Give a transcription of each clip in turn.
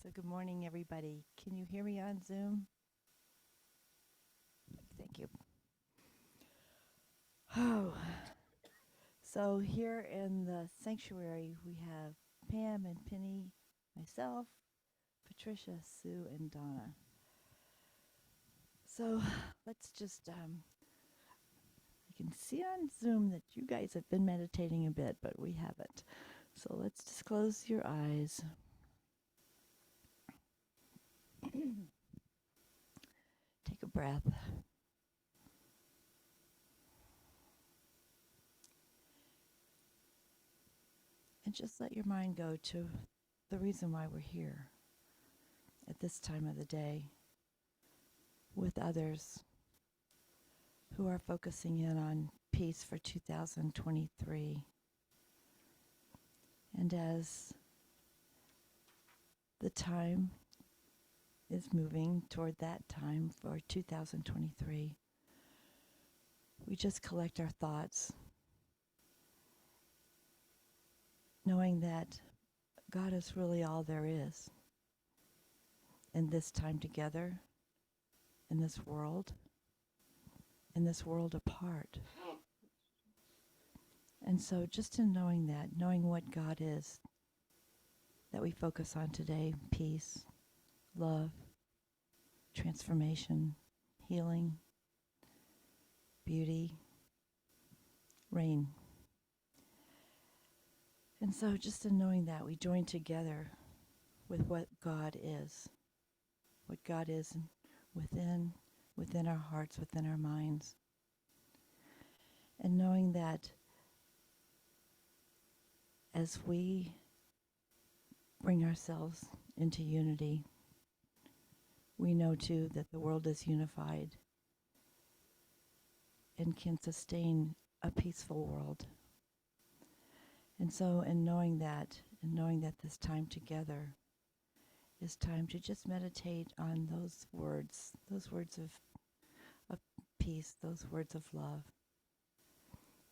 So good morning, everybody. Can you hear me on Zoom? Thank you. Oh, so here in the sanctuary, we have Pam and Penny, myself, Patricia, Sue, and Donna. So let's just, I can see on Zoom that you guys have been meditating a bit, but we haven't. So let's just close your eyes. Take a breath. And just let your mind go to the reason why we're here at this time of the day with others who are focusing in on peace for 2023. And as the time is moving toward that time for 2023, we just collect our thoughts, knowing that God is really all there is in this time together, in this world apart. And so just in knowing that, knowing what God is that we focus on today, peace, love, transformation, healing, beauty, rain. And so just in knowing that, we join together with what God is within our hearts, within our minds. And knowing that as we bring ourselves into unity, we know too that the world is unified and can sustain a peaceful world. And so in knowing that, this time together is time to just meditate on those words of peace, those words of love,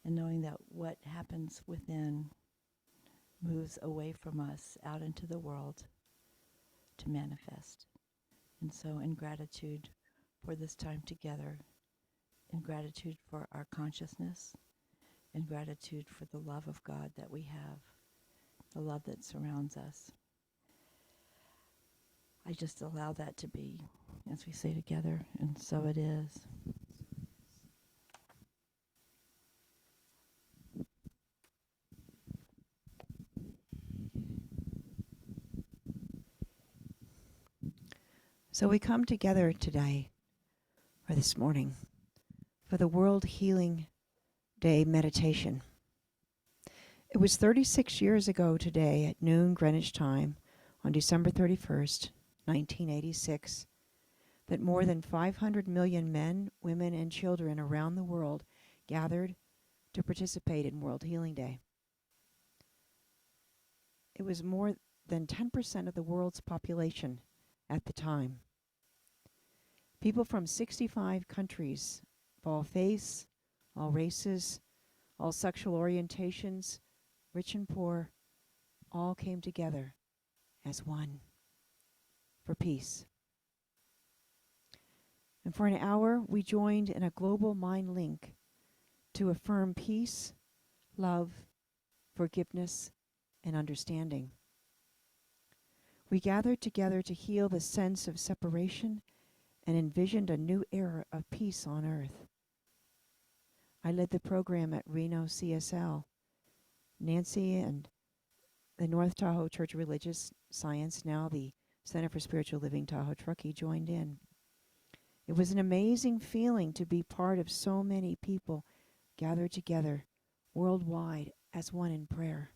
and knowing that what happens within moves away from us out into the world to manifest. And so in gratitude for this time together, in gratitude for our consciousness, in gratitude for the love of God that we have, the love that surrounds us, I just allow that to be, as we say together, and so it is. So we come together today, or this morning, for the World Healing Day meditation. It was 36 years ago today at noon Greenwich time on December 31st, 1986, that more than 500 million men, women, and children around the world gathered to participate in World Healing Day. It was more than 10% of the world's population at the time. People from 65 countries of all faiths, all races, all sexual orientations, rich and poor, all came together as one for peace. And for an hour, we joined in a global mind link to affirm peace, love, forgiveness, and understanding. We gathered together to heal the sense of separation and envisioned a new era of peace on earth. I led the program at Reno CSL. Nancy and the North Tahoe Church of Religious Science, now the Center for Spiritual Living Tahoe-Truckee, joined in. It was an amazing feeling to be part of so many people gathered together worldwide as one in prayer.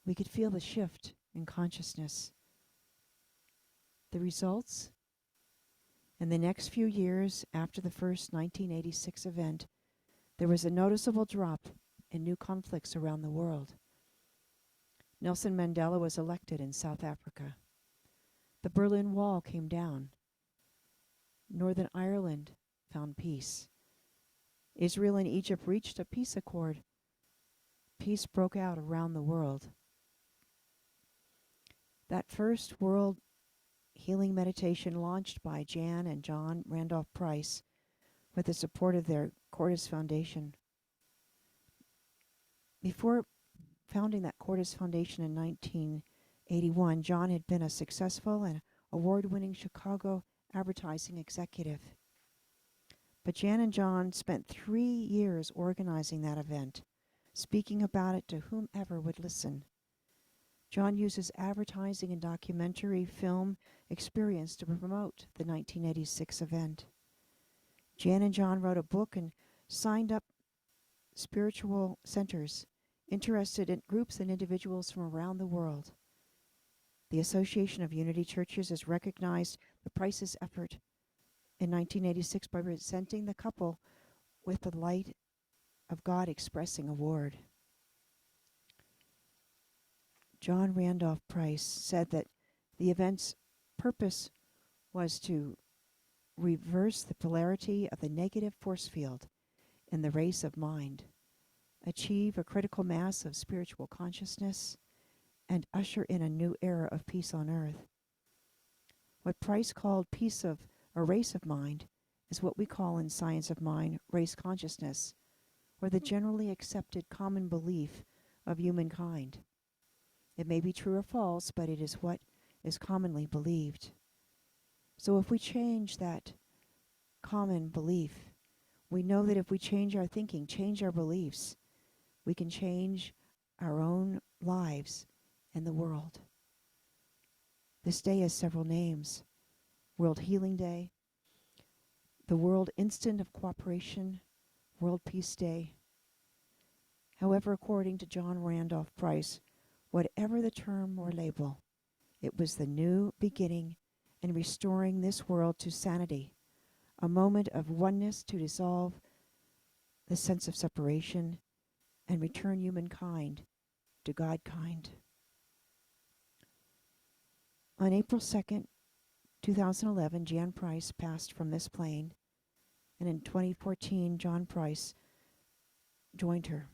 We could feel the shift in consciousness. The results? In the next few years after the first 1986 event, there was a noticeable drop in new conflicts around the world. Nelson Mandela was elected in South Africa. The Berlin Wall came down. Northern Ireland found peace. Israel and Egypt reached a peace accord. Peace broke out around the world. That first World Healing Meditation, launched by Jan and John Randolph Price with the support of their Cordis Foundation. Before founding that Cordis Foundation in 1981, John had been a successful and award-winning Chicago advertising executive. But Jan and John spent 3 years organizing that event, speaking about it to whomever would listen. John uses advertising and documentary film experience to promote the 1986 event. Jan and John wrote a book and signed up spiritual centers interested in groups and individuals from around the world. The Association of Unity Churches has recognized the Price's effort in 1986 by presenting the couple with the Light of God Expressing Award. John Randolph Price said that the event's purpose was to reverse the polarity of the negative force field in the race of mind, achieve a critical mass of spiritual consciousness, and usher in a new era of peace on earth. What Price called peace of a race of mind is what we call in science of mind race consciousness, or the generally accepted common belief of humankind. It may be true or false, but it is what is commonly believed. So if we change that common belief, we know that if we change our thinking, change our beliefs, we can change our own lives and the world. This day has several names: World Healing Day, the World Instant of Cooperation, World Peace Day. However, according to John Randolph Price, whatever the term or label, it was the new beginning in restoring this world to sanity, a moment of oneness to dissolve the sense of separation and return humankind to Godkind. On April 2nd, 2011, Jan Price passed from this plane, and in 2014, John Price joined her.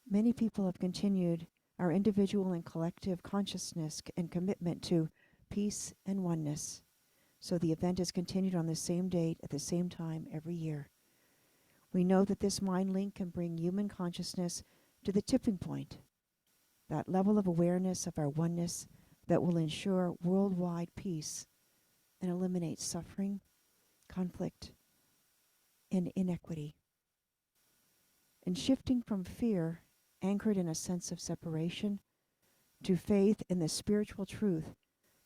Many people have continued our individual and collective consciousness and commitment to peace and oneness. So the event is continued on the same date at the same time every year. We know that this mind link can bring human consciousness to the tipping point, that level of awareness of our oneness that will ensure worldwide peace and eliminate suffering, conflict, and inequity. And shifting from fear, anchored in a sense of separation, to faith in the spiritual truth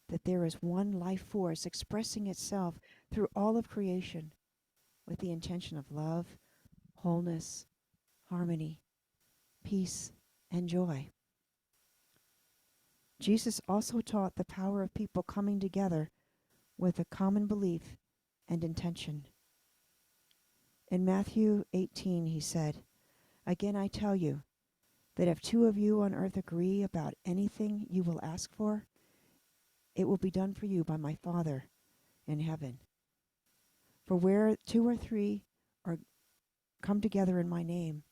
that there is one life force expressing itself through all of creation with the intention of love, wholeness, harmony, peace, and joy. Jesus also taught the power of people coming together with a common belief and intention. In Matthew 18, he said, "Again I tell you, that if 2 of you on earth agree about anything you will ask for, it will be done for you by my Father in heaven. For where 2 or 3 are come together in my name,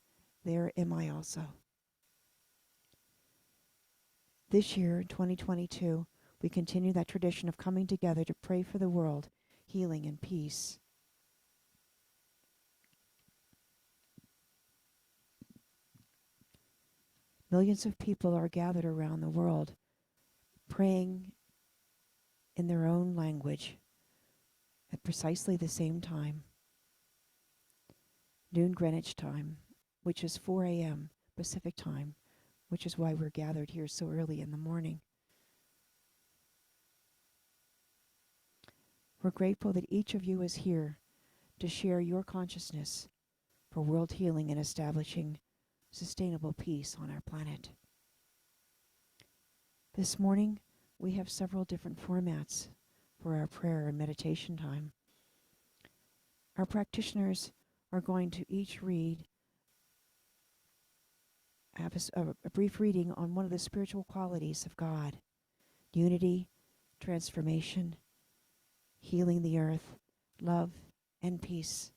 there am I also." This year, 2022, we continue that tradition of coming together to pray for the world, healing and peace. Millions of people are gathered around the world, praying in their own language at precisely the same time, noon Greenwich time, which is 4 a.m. Pacific time, which is why we're gathered here so early in the morning. We're grateful that each of you is here to share your consciousness for world healing and establishing sustainable peace on our planet. This morning, we have several different formats for our prayer and meditation time. Our practitioners are going to each have a brief reading on one of the spiritual qualities of God: unity, transformation, healing the earth, love, and peace.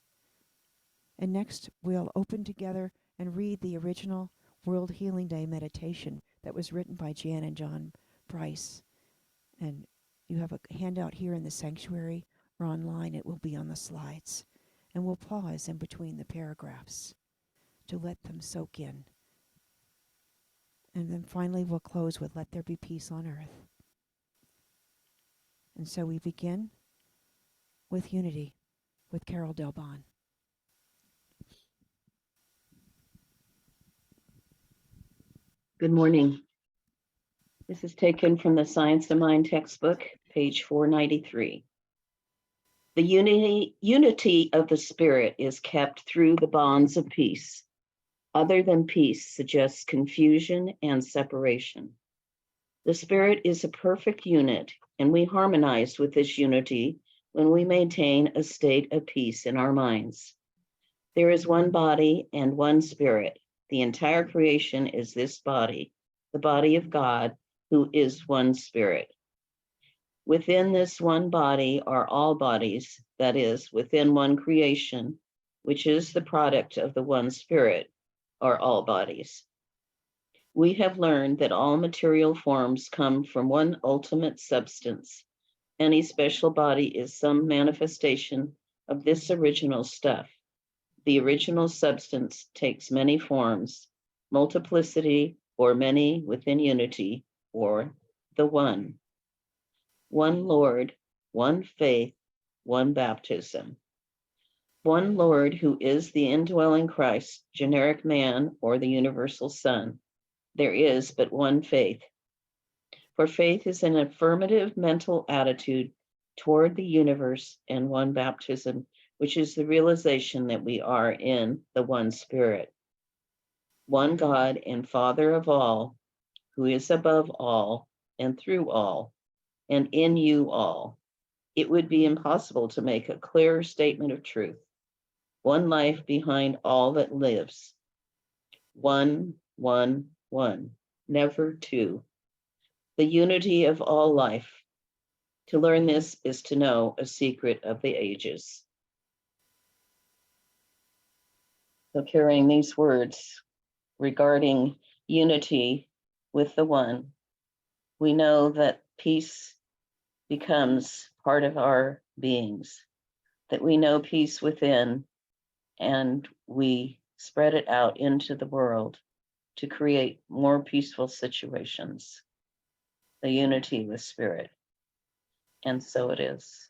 And next, we'll open together and read the original World Healing Day meditation that was written by Jan and John price. And you have a handout here in the sanctuary or online. It will be on the slides. And we'll pause in between the paragraphs to let them soak in. And then finally we'll close with "Let there be peace on earth." And so we begin with unity with Carol Delbon. Good morning. This is taken from the Science of Mind textbook, page 493. The unity of the spirit is kept through the bonds of peace. Other than peace suggests confusion and separation. The spirit is a perfect unit, and we harmonize with this unity when we maintain a state of peace in our minds. There is one body and one spirit. The entire creation is this body, the body of God, who is one spirit. Within this one body are all bodies, that is, within one creation, which is the product of the one spirit, are all bodies. We have learned that all material forms come from one ultimate substance. Any special body is some manifestation of this original stuff. The original substance takes many forms: multiplicity, or many within unity, or the one. One Lord, one faith, one baptism. One Lord, who is the indwelling Christ, generic man, or the universal Son. There is but one faith. For faith is an affirmative mental attitude toward the universe, and one baptism, which is the realization that we are in the one Spirit. One God and Father of all, who is above all and through all and in you all. It would be impossible to make a clearer statement of truth. One life behind all that lives. One, never two. The unity of all life. To learn this is to know a secret of the ages. So carrying these words regarding unity with the one, we know that peace becomes part of our beings, that we know peace within, and we spread it out into the world to create more peaceful situations, the unity with spirit. And so it is.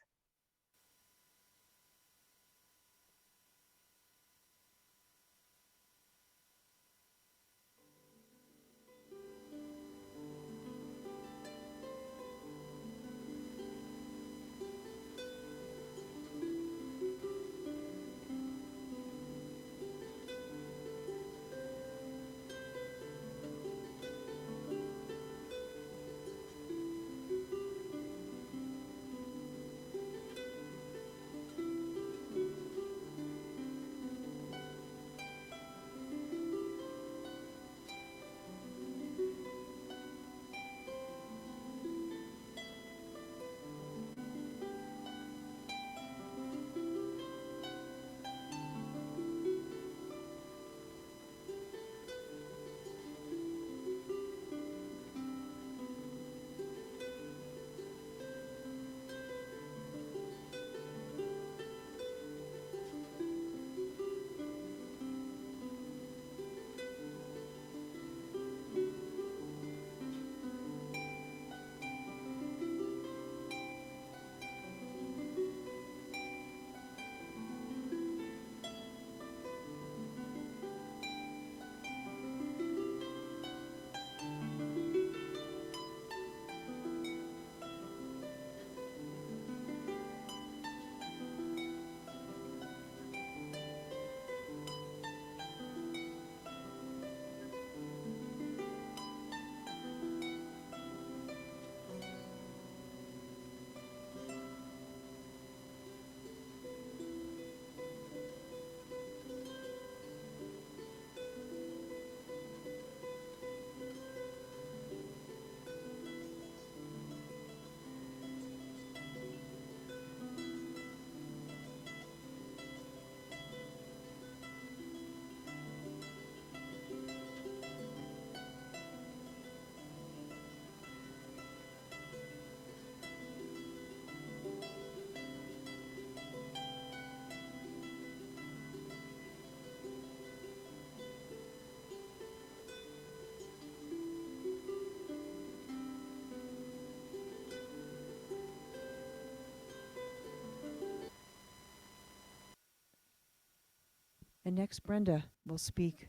And next, Brenda will speak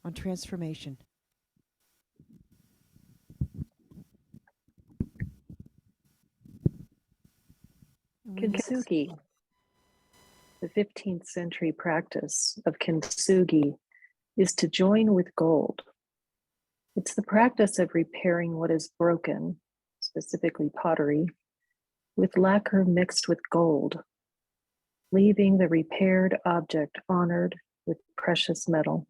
on transformation. Kintsugi, the 15th century practice of kintsugi, is to join with gold. It's the practice of repairing what is broken, specifically pottery, with lacquer mixed with gold, leaving the repaired object honored with precious metal.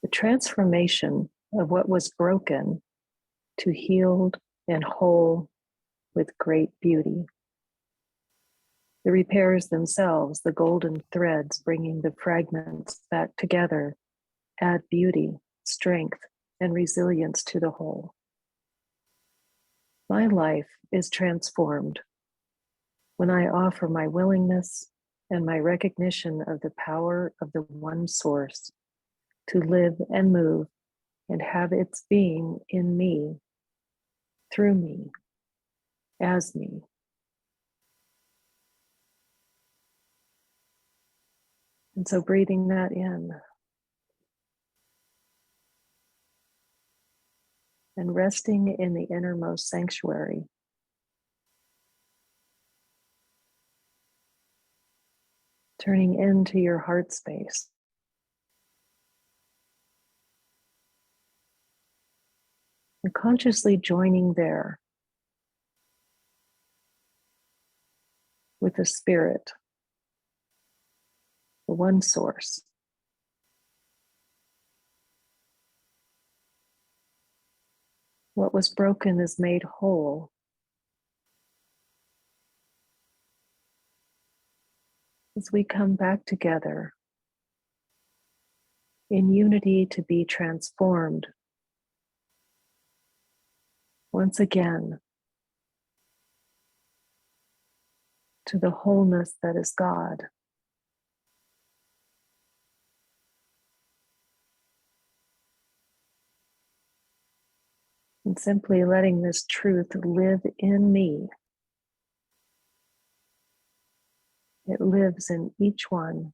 The transformation of what was broken to healed and whole with great beauty. The repairs themselves, the golden threads bringing the fragments back together, add beauty, strength, and resilience to the whole. My life is transformed when I offer my willingness and my recognition of the power of the one source to live and move and have its being in me, through me, as me. And so breathing that in and resting in the innermost sanctuary. Turning into your heart space. And consciously joining there with the spirit, the one source. What was broken is made whole. As we come back together in unity to be transformed once again to the wholeness that is God. And simply letting this truth live in me. It lives in each one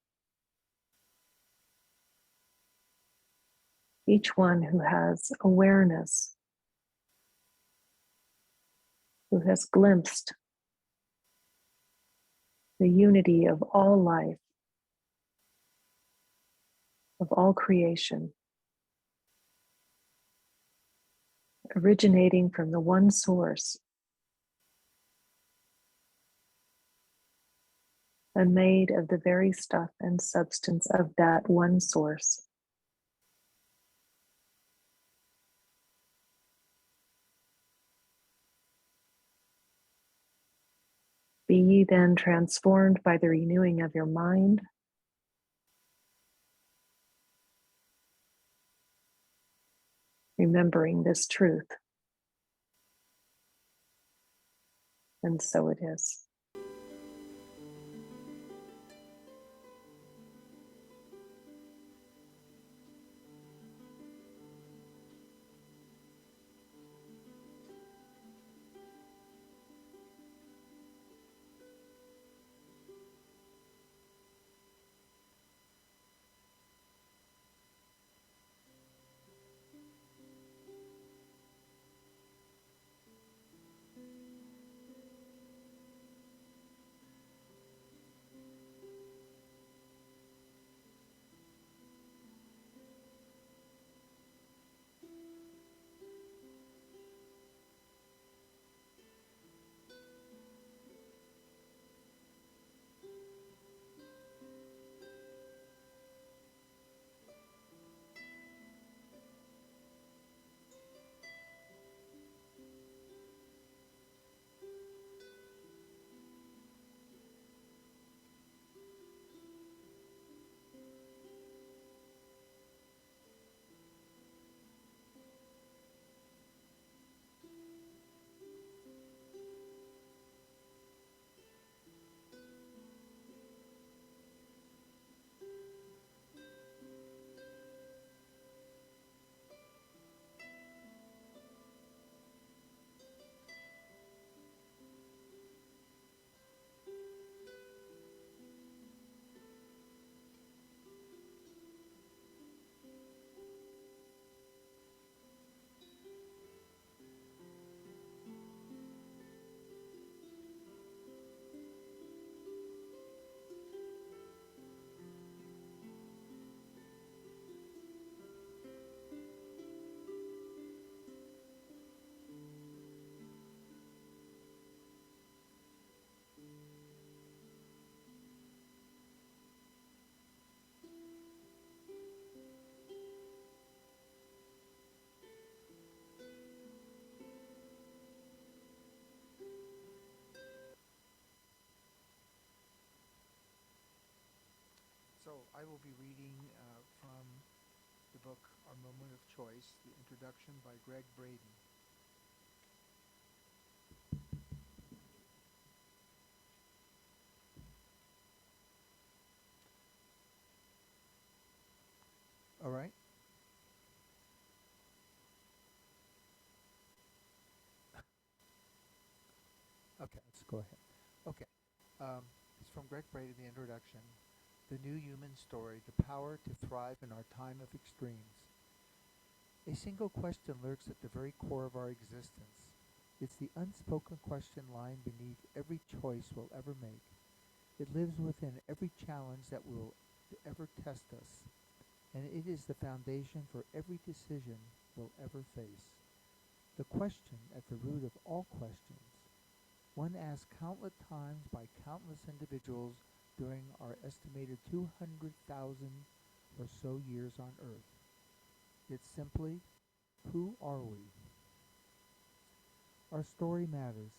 who has awareness, who has glimpsed the unity of all life, of all creation, originating from the one source and made of the very stuff and substance of that one source. Be ye then transformed by the renewing of your mind, remembering this truth. And so it is. I will be reading from the book Our Moment of Choice, the introduction by Greg Braden. All right. Okay, let's go ahead. Okay. It's from Greg Braden, the introduction. The New Human Story, the Power to Thrive in Our Time of Extremes. A single question lurks at the very core of our existence. It's the unspoken question lying beneath every choice we'll ever make. It lives within every challenge that will ever test us, and it is the foundation for every decision we'll ever face. The question at the root of all questions, one asked countless times by countless individuals during our estimated 200,000 or so years on Earth. It's simply, who are we? Our story matters.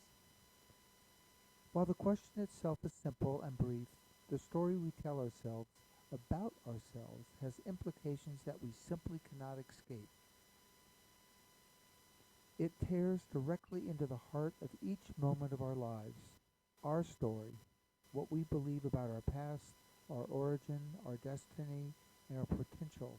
While the question itself is simple and brief, the story we tell ourselves about ourselves has implications that we simply cannot escape. It tears directly into the heart of each moment of our lives. Our story, what we believe about our past, our origin, our destiny, and our potential.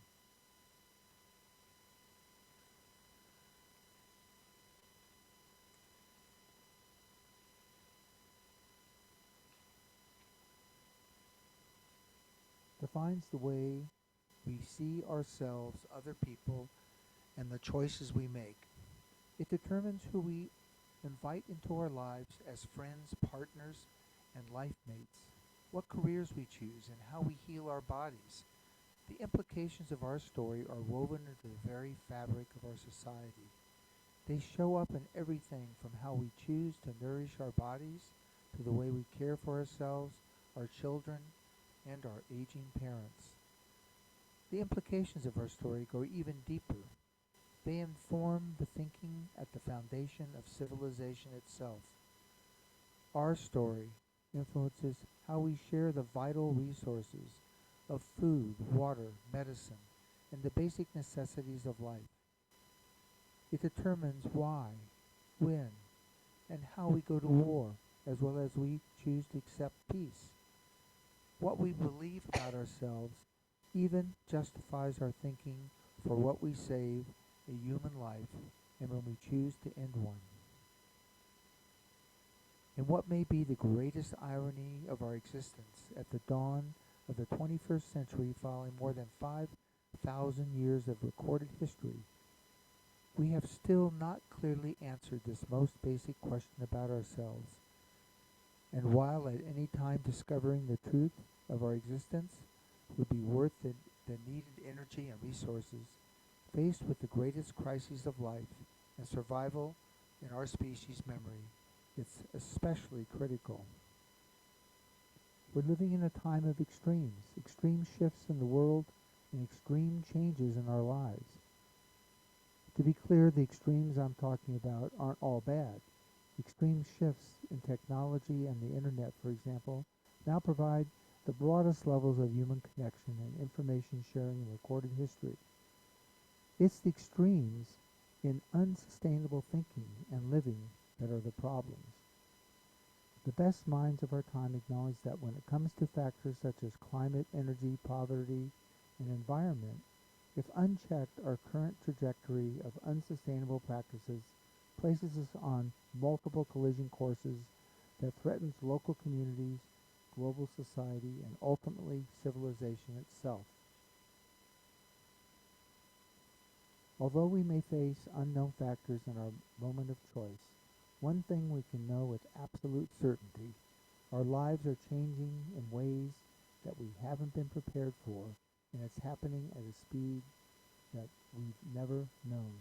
Defines the way we see ourselves, other people, and the choices we make. It determines who we invite into our lives as friends, partners, and life mates, what careers we choose, and how we heal our bodies. The implications of our story are woven into the very fabric of our society. They show up in everything from how we choose to nourish our bodies to the way we care for ourselves, our children, and our aging parents. The implications of our story go even deeper. They inform the thinking at the foundation of civilization itself. Our story influences how we share the vital resources of food, water, medicine, and the basic necessities of life. It determines why, when, and how we go to war, as well as we choose to accept peace. What we believe about ourselves even justifies our thinking for what we save a human life and when we choose to end one. And what may be the greatest irony of our existence at the dawn of the 21st century, following more than 5,000 years of recorded history, we have still not clearly answered this most basic question about ourselves. And while at any time discovering the truth of our existence would be worth the needed energy and resources, faced with the greatest crises of life and survival in our species' memory, it's especially critical. We're living in a time of extremes, extreme shifts in the world and extreme changes in our lives. To be clear, the extremes I'm talking about aren't all bad. Extreme shifts in technology and the internet, for example, now provide the broadest levels of human connection and information sharing in recorded history. It's the extremes in unsustainable thinking and living that are the problems. The best minds of our time acknowledge that when it comes to factors such as climate, energy, poverty, and environment, if unchecked, our current trajectory of unsustainable practices places us on multiple collision courses that threatens local communities, global society, and ultimately civilization itself. Although we may face unknown factors in our moment of choice, one thing we can know with absolute certainty: our lives are changing in ways that we haven't been prepared for, and it's happening at a speed that we've never known.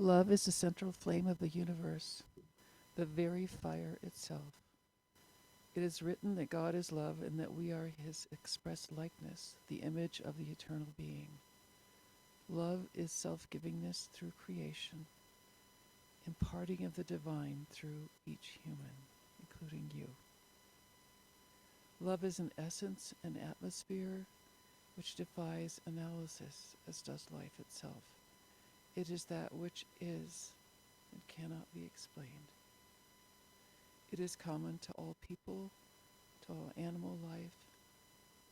Love is the central flame of the universe, the very fire itself. It is written that God is love and that we are his express likeness, the image of the eternal being. Love is self-givingness through creation, imparting of the divine through each human, including you. Love is an essence, an atmosphere, which defies analysis, as does life itself. It is that which is and cannot be explained. It is common to all people, to all animal life,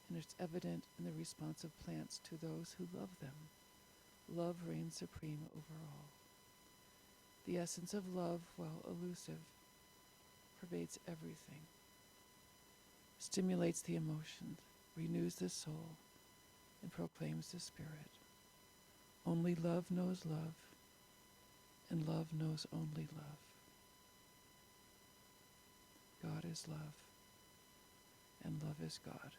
and it's evident in the response of plants to those who love them. Love reigns supreme over all. The essence of love, while elusive, pervades everything, stimulates the emotions, renews the soul, and proclaims the spirit. Only love knows love, and love knows only love. God is love, and love is God.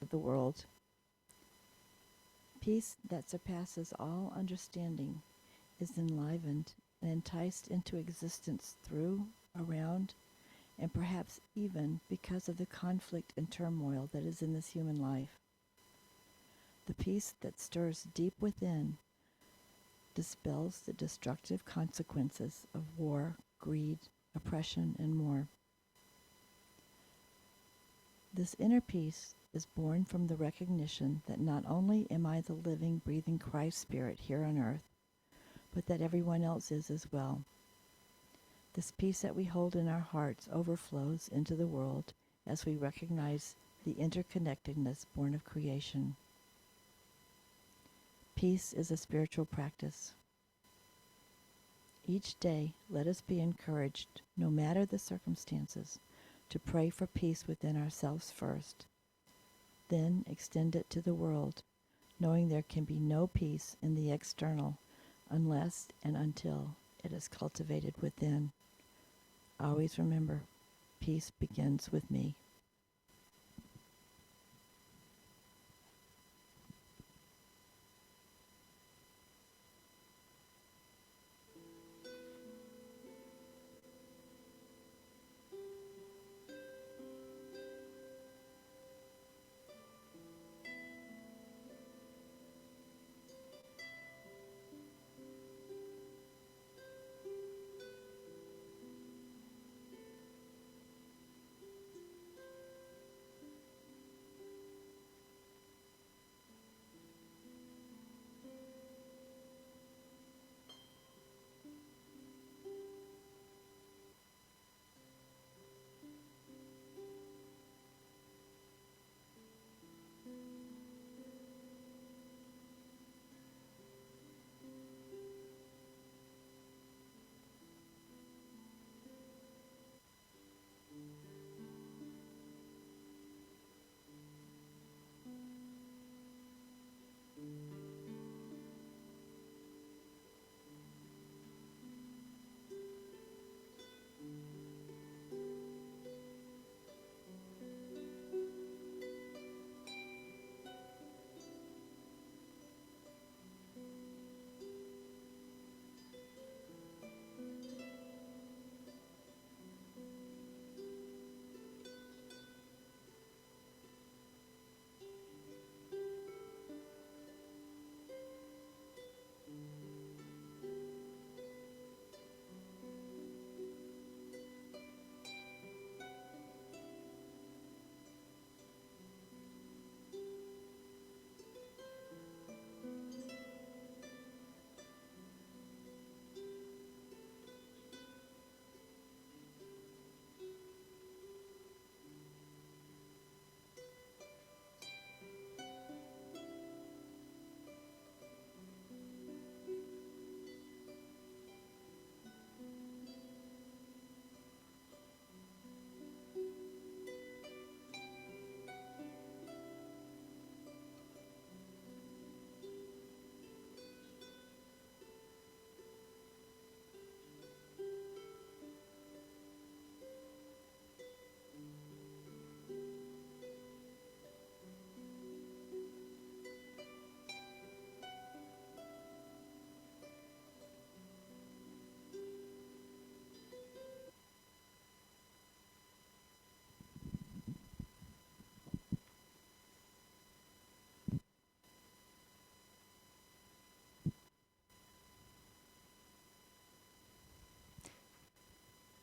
Of the world. Peace that surpasses all understanding is enlivened and enticed into existence through, around, and perhaps even because of the conflict and turmoil that is in this human life. The peace that stirs deep within dispels the destructive consequences of war, greed, oppression, and more. This inner peace is born from the recognition that not only am I the living, breathing Christ Spirit here on earth, but that everyone else is as well. This peace that we hold in our hearts overflows into the world as we recognize the interconnectedness born of creation. Peace is a spiritual practice. Each day, let us be encouraged, no matter the circumstances, to pray for peace within ourselves first, then extend it to the world, knowing there can be no peace in the external unless and until it is cultivated within. Always remember, peace begins with me.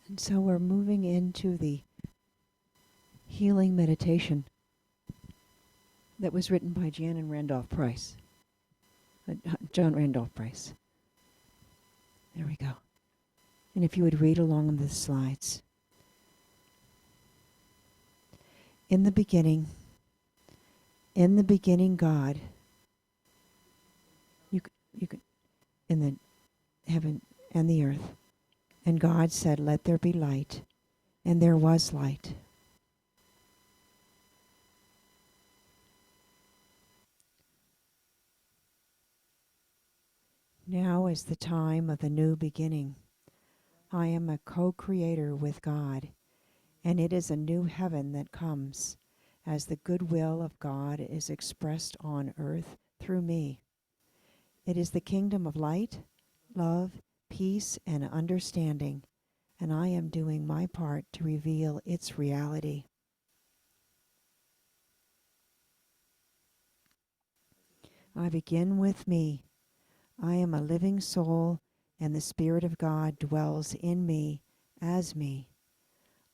And so we're moving into the healing meditation that was written by John Randolph Price. John Randolph Price. There we go. And if you would read along on the slides. In the beginning, God, you could, in the heaven and the earth, and God said, "Let there be light," and there was light. Now is the time of the new beginning. I am a co-creator with God, and it is a new heaven that comes, as the goodwill of God is expressed on earth through me. It is the kingdom of light, love, peace, and understanding, and I am doing my part to reveal its reality. I begin with me. I am a living soul, and the Spirit of God dwells in me as me.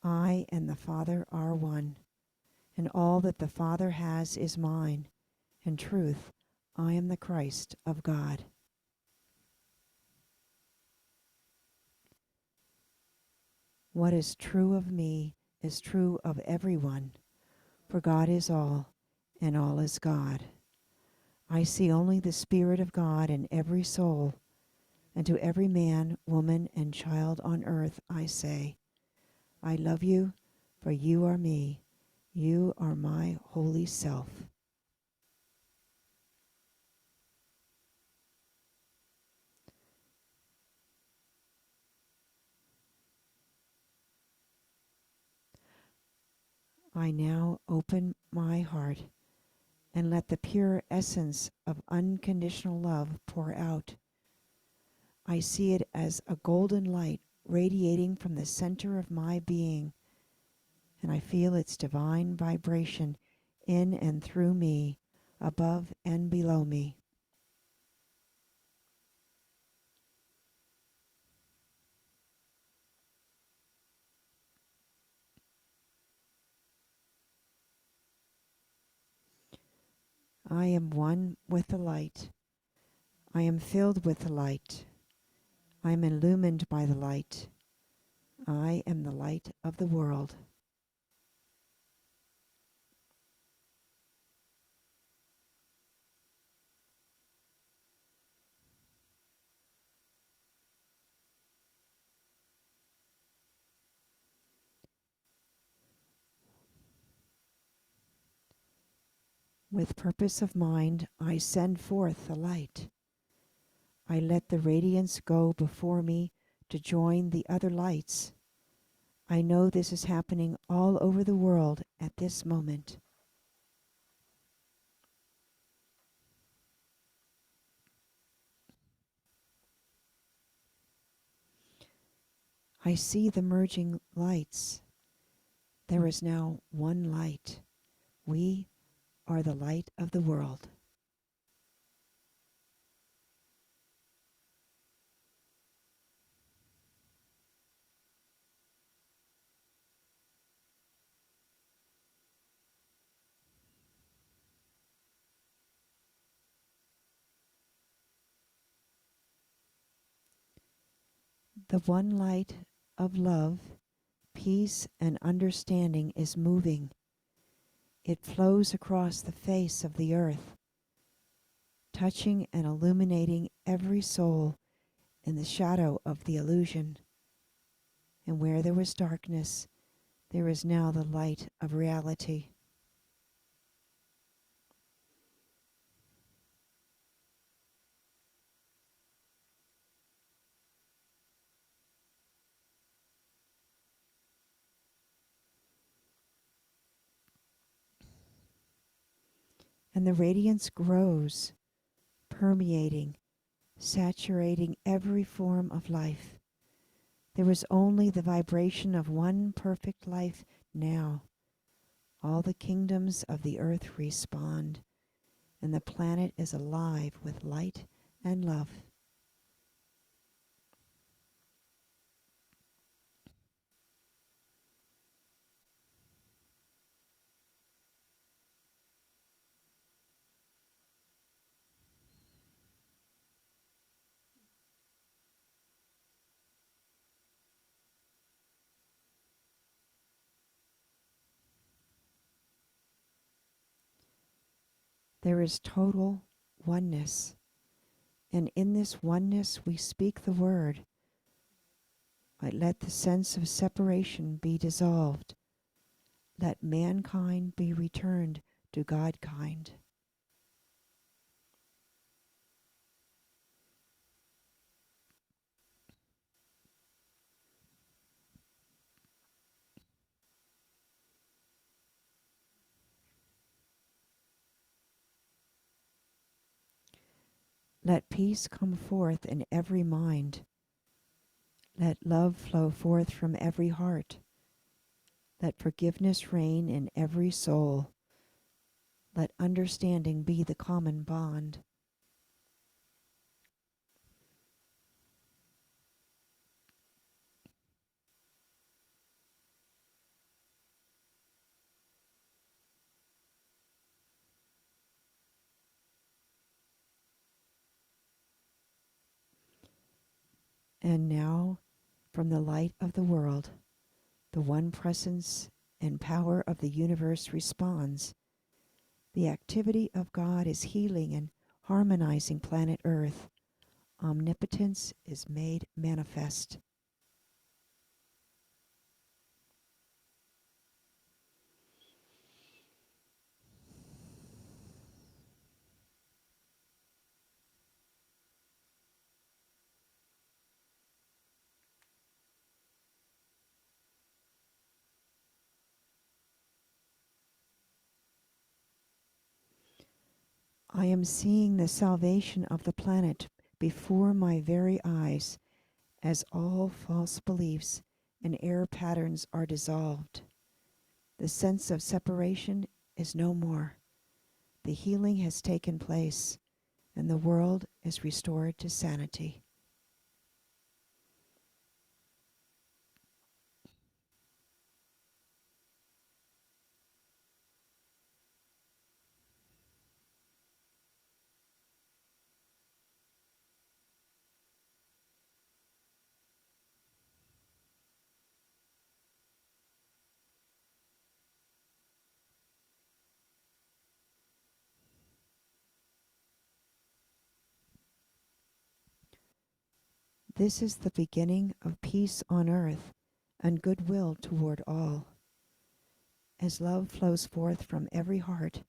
I and the Father are one, and all that the Father has is mine. In truth, I am the Christ of God. What is true of me is true of everyone, for God is all, and all is God. I see only the Spirit of God in every soul, and to every man, woman, and child on earth I say, I love you, for you are me. You are my holy self. I now open my heart and let the pure essence of unconditional love pour out. I see it as a golden light radiating from the center of my being, and I feel its divine vibration in and through me, above and below me. I am one with the light. I am filled with the light. I am illumined by the light. I am the light of the world. With purpose of mind, I send forth the light. I let the radiance go before me to join the other lights. I know this is happening all over the world at this moment. I see the merging lights. There is now one light. We are the light of the world. The one light of love, peace, and understanding is moving. It flows across the face of the earth, touching and illuminating every soul in the shadow of the illusion. And where there was darkness, there is now the light of reality. And the radiance grows, permeating, saturating every form of life. There is only the vibration of one perfect life now. All the kingdoms of the earth respond, and the planet is alive with light and love. There is total oneness. And in this oneness, we speak the word. Let the sense of separation be dissolved. Let mankind be returned to Godkind. Let peace come forth in every mind. Let love flow forth from every heart. Let forgiveness reign in every soul. Let understanding be the common bond. And now, from the light of the world, the one presence and power of the universe responds. The activity of God is healing and harmonizing planet Earth. Omnipotence is made manifest. I am seeing the salvation of the planet before my very eyes as all false beliefs and error patterns are dissolved. The sense of separation is no more. The healing has taken place, and the world is restored to sanity. This is the beginning of peace on earth and goodwill toward all. As love flows forth from every heart,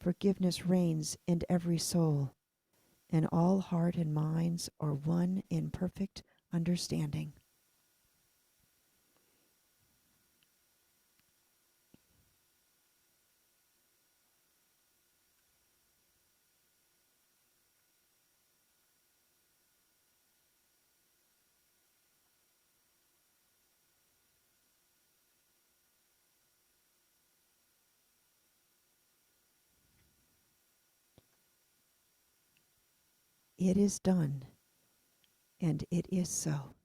forgiveness reigns in every soul, and all heart and minds are one in perfect understanding. It is done, and it is so.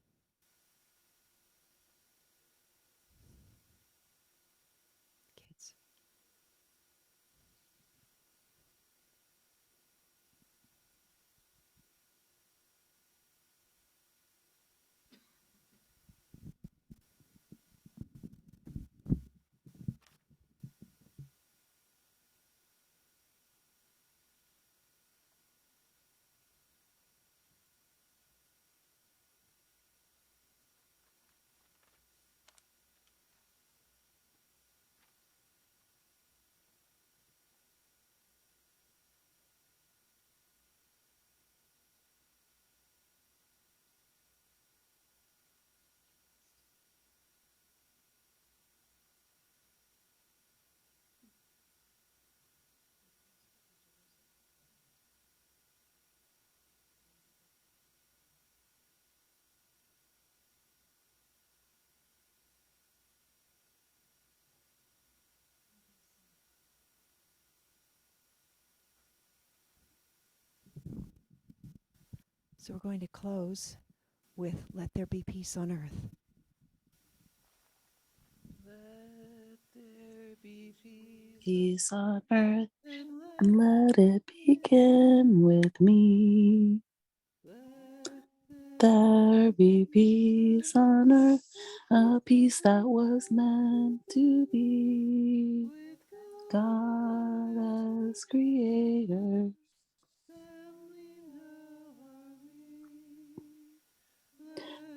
Kids. So we're going to close with Let There Be Peace on Earth. Let there be peace, Peace on earth, and and let it begin with me. let There be peace on earth, a peace that was meant to be. with God God as creator.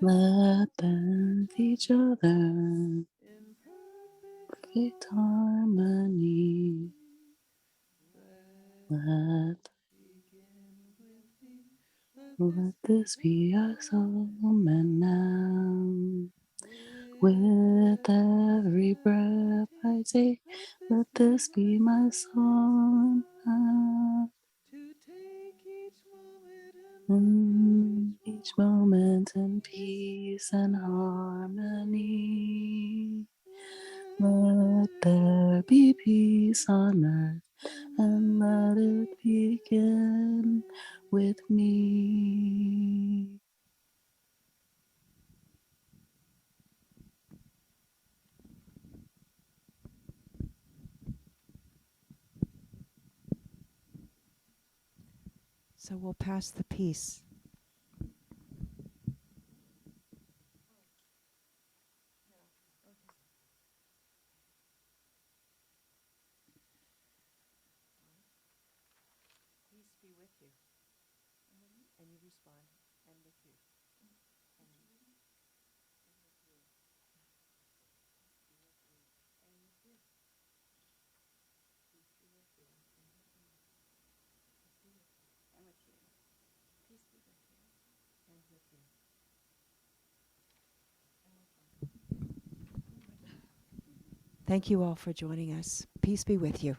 Let them each other perfect harmony. Let this be our psalm and now. With every breath I take, let this be my song. Each moment in peace and harmony. Let there be peace on earth, and let it begin with me. So we'll pass the peace. Peace be with you. And you respond, and with you. Thank you all for joining us. Peace be with you.